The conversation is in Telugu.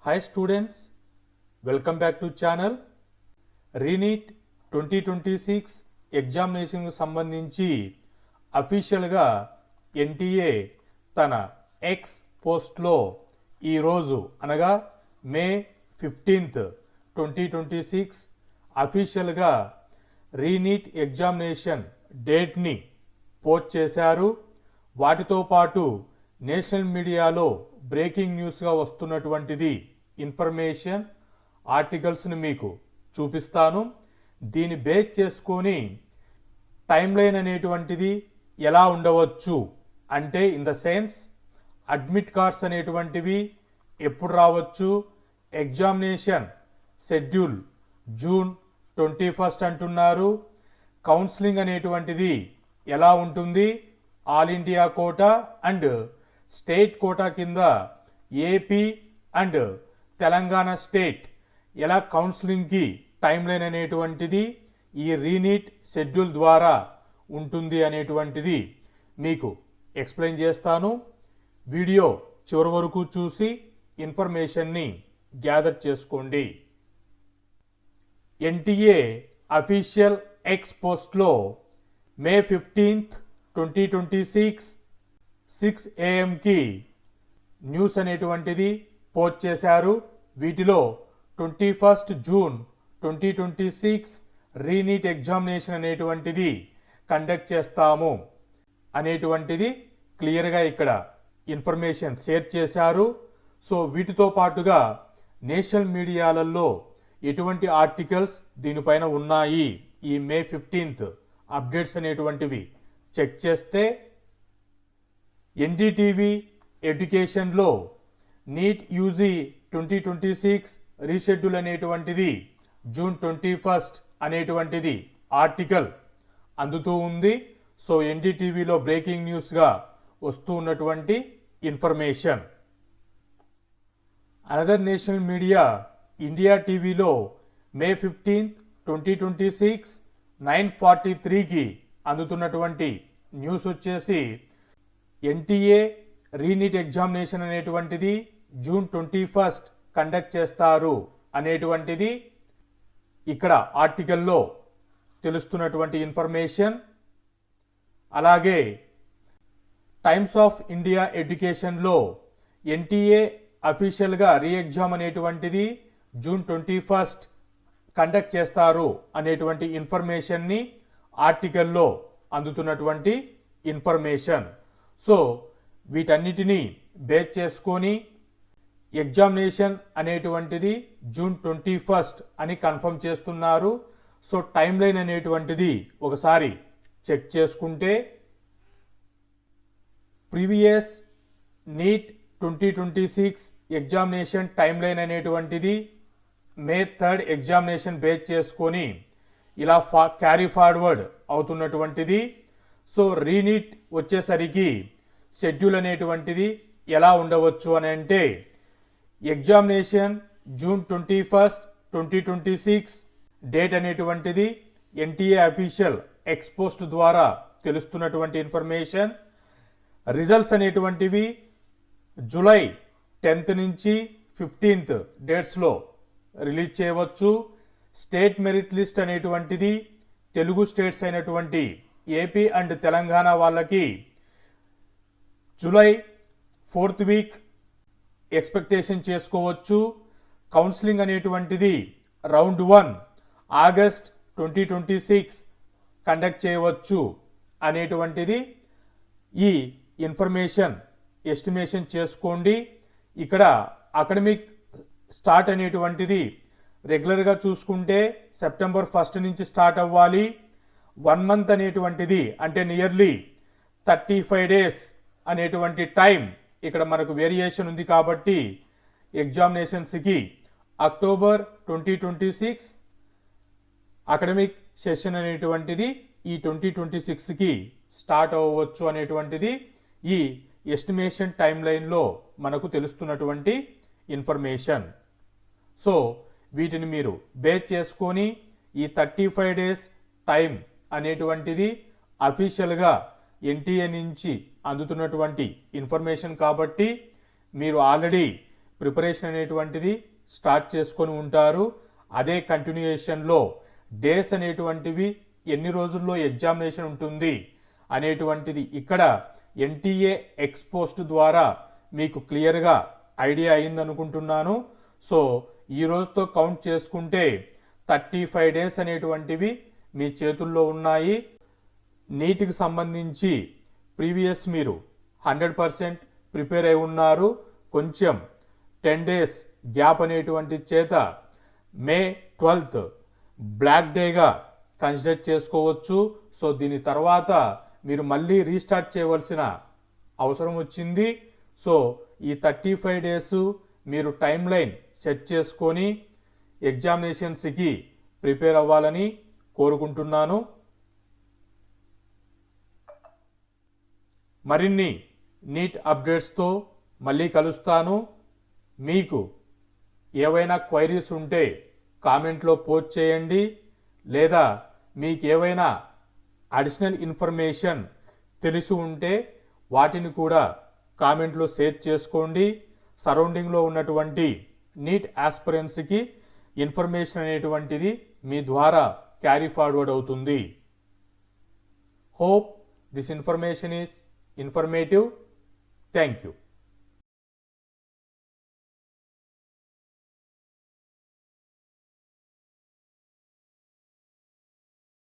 Hi students, welcome back to channel. Re-NEET 2026 ఎగ్జామినేషన్కు సంబంధించి అఫీషియల్గా ఎన్టీఏ తన ఎక్స్ పోస్ట్లో ఈరోజు అనగా మే 15th 2026 అఫీషియల్గా రీనీట్ ఎగ్జామినేషన్ డేట్ని పోస్ట్ చేశారు. వాటితో పాటు నేషనల్ మీడియాలో బ్రేకింగ్ న్యూస్గా వస్తున్నటువంటిది ఇన్ఫర్మేషన్ ఆర్టికల్స్ని మీకు చూపిస్తాను. దీన్ని బేస్ చేసుకొని టైం లైన్ అనేటువంటిది ఎలా ఉండవచ్చు అంటే in the sense admit cards అనేటువంటివి ఎప్పుడు రావచ్చు, ఎగ్జామినేషన్ షెడ్యూల్ జూన్ 21 అంటున్నారు, కౌన్సిలింగ్ అనేటువంటిది ఎలా ఉంటుంది, all India quota and state quota కింద ఏపీ అండ్ తెలంగాణ స్టేట్ ఎలా కౌన్సిలింగ్కి టైం లైన్ అనేటువంటిది ఈ రీనీట్ షెడ్యూల్ ద్వారా ఉంటుంది అనేటువంటిది మీకు ఎక్స్ప్లెయిన్ చేస్తాను. వీడియో చివరి వరకు చూసి ఇన్ఫర్మేషన్ని గ్యాదర్ చేసుకోండి. ఎన్టీఏ అఫీషియల్ ఎక్స్ పోస్ట్లో మే 15th 2026 6 AM న్యూస్ అనేటువంటిది పోస్ట్ చేశారు. వీటిలో 21st June 2026 రీనీట్ ఎగ్జామినేషన్ అనేటువంటిది కండక్ట్ చేస్తాము అనేటువంటిది క్లియర్గా ఇక్కడ ఇన్ఫర్మేషన్ షేర్ చేశారు. సో వీటితో పాటుగా నేషనల్ మీడియాలలో ఎటువంటి ఆర్టికల్స్ దీనిపైన ఉన్నాయి ఈ మే 15th అప్డేట్స్ అనేటువంటివి చెక్ చేస్తే ఎన్డీటీవీ ఎడ్యుకేషన్లో నీట్ యూజీ 2026 రీషెడ్యూల్ అనేటువంటిది జూన్ 21 అనేటువంటిది ఆర్టికల్ అందుతూ ఉంది. సో ఎన్డీటీవీలో బ్రేకింగ్ న్యూస్గా వస్తూ ఉన్నటువంటి information. Another national media India టీవీలో మే 15th 2026 9:43 అందుతున్నటువంటి న్యూస్ వచ్చేసి ఎన్టీఏ రీనీట్ ఎగ్జామినేషన్ అనేటువంటిది జూన్ 21 కండక్ట్ చేస్తారు అనేటువంటిది ఇక్కడ ఆర్టికల్లో తెలుస్తున్నటువంటి ఇన్ఫర్మేషన్. అలాగే టైమ్స్ ఆఫ్ ఇండియా ఎడ్యుకేషన్లో ఎన్టీఏ అఫీషియల్గా రీ ఎగ్జామ్ అనేటువంటిది జూన్ 21 కండక్ట్ చేస్తారు అనేటువంటి ఇన్ఫర్మేషన్ని ఆర్టికల్లో అందుతున్నటువంటి ఇన్ఫర్మేషన్. సో వీటన్నిటినీ బేస్ చేసుకొని ఎగ్జామినేషన్ అనేటువంటిది జూన్ 21 అని కన్ఫర్మ్ చేస్తున్నారు. సో టైం లైన్ అనేటువంటిది ఒకసారి చెక్ చేసుకుంటే previous NEET 2026 examination time line అనేటువంటిది మే 3rd ఎగ్జామినేషన్ బేస్ చేసుకొని ఇలా క్యారీ ఫార్వర్డ్ అవుతున్నటువంటిది. సో రీనీట్ వచ్చేసరికి షెడ్యూల్ అనేటువంటిది ఎలా ఉండవచ్చు అని అంటే ఎగ్జామినేషన్ జూన్ 21 2026 డేట్ అనేటువంటిది ఎన్టీఏ అఫీషియల్ ఎక్స్పోస్ట్ ద్వారా తెలుస్తున్నటువంటి ఇన్ఫర్మేషన్. రిజల్ట్స్ అనేటువంటివి జూలై 10th నుంచి 15th డేట్స్లో రిలీజ్ చేయవచ్చు. స్టేట్ మెరిట్ లిస్ట్ అనేటువంటిది తెలుగు స్టేట్స్ అయినటువంటి ఏపీ అండ్ తెలంగాణ వాళ్ళకి జూలై 4th వీక్ ఎక్స్పెక్టేషన్ చేసుకోవచ్చు. కౌన్సిలింగ్ అనేటువంటిది రౌండ్ 1 ఆగస్ట్ 2026 కండక్ట్ చేయవచ్చు అనేటువంటిది ఈ ఇన్ఫర్మేషన్ ఎస్టిమేషన్ చేసుకోండి. ఇక్కడ అకాడమిక్ స్టార్ట్ అనేటువంటిది రెగ్యులర్గా చూసుకుంటే సెప్టెంబర్ 1 నుంచి స్టార్ట్ అవ్వాలి. 1 month అనేటువంటిది అంటే నియర్లీ 35 days అనేటువంటి టైం ఇక్కడ మనకు వేరియేషన్ ఉంది కాబట్టి ఎగ్జామినేషన్స్కి అక్టోబర్ 2026 అకాడమిక్ సెషన్ అనేటువంటిది ఈ 2026కి స్టార్ట్ అవ్వచ్చు అనేటువంటిది ఈ ఎస్టిమేషన్ టైం లైన్లో మనకు తెలుస్తున్నటువంటి ఇన్ఫర్మేషన్. సో వీటిని మీరు బేస్ చేసుకొని ఈ 35 days టైం అనేటువంటిది అఫీషియల్గా ఎన్టీఏ నుంచి అందుతున్నటువంటి ఇన్ఫర్మేషన్ కాబట్టి మీరు ఆల్రెడీ ప్రిపరేషన్ అనేటువంటిది స్టార్ట్ చేసుకొని ఉంటారు. అదే కంటిన్యూయేషన్లో డేస్ అనేటువంటివి ఎన్ని రోజుల్లో ఎగ్జామినేషన్ ఉంటుంది అనేటువంటిది ఇక్కడ ఎన్టీఏ ఎక్స్పోస్ట్ ద్వారా మీకు క్లియర్గా ఐడియా అయిందనుకుంటున్నాను. సో ఈ రోజుతో కౌంట్ చేసుకుంటే 35 డేస్ అనేటువంటివి మీ చేతుల్లో ఉన్నాయి. నీటికి సంబంధించి ప్రీవియస్ మీరు 100% ప్రిపేర్ అయి ఉన్నారు. కొంచెం 10 డేస్ గ్యాప్ అనేటువంటి చేత మే 12th బ్లాక్ డేగా కన్సిడర్ చేసుకోవచ్చు. సో దీని తర్వాత మీరు మళ్ళీ రీస్టార్ట్ చేయవలసిన అవసరం వచ్చింది. సో ఈ 35 డేస్ మీరు టైం లైన్ సెట్ చేసుకొని ఎగ్జామినేషన్స్కి ప్రిపేర్ అవ్వాలని కోరుకుంటున్నాను. మరిన్ని నీట్ అప్డేట్స్తో మళ్ళీ కలుస్తాను. మీకు ఏవైనా క్వైరీస్ ఉంటే కామెంట్లో పోస్ట్ చేయండి, లేదా మీకు ఏవైనా అడిషనల్ ఇన్ఫర్మేషన్ తెలిసి ఉంటే వాటిని కూడా కామెంట్లో షేర్ చేసుకోండి. సరౌండింగ్లో ఉన్నటువంటి నీట్ ఆస్పిరెంట్స్కి ఇన్ఫర్మేషన్ అనేటువంటిది మీ ద్వారా క్యారీ ఫార్వర్డ్ అవుతుంది. Hope this information is informative. Thank you.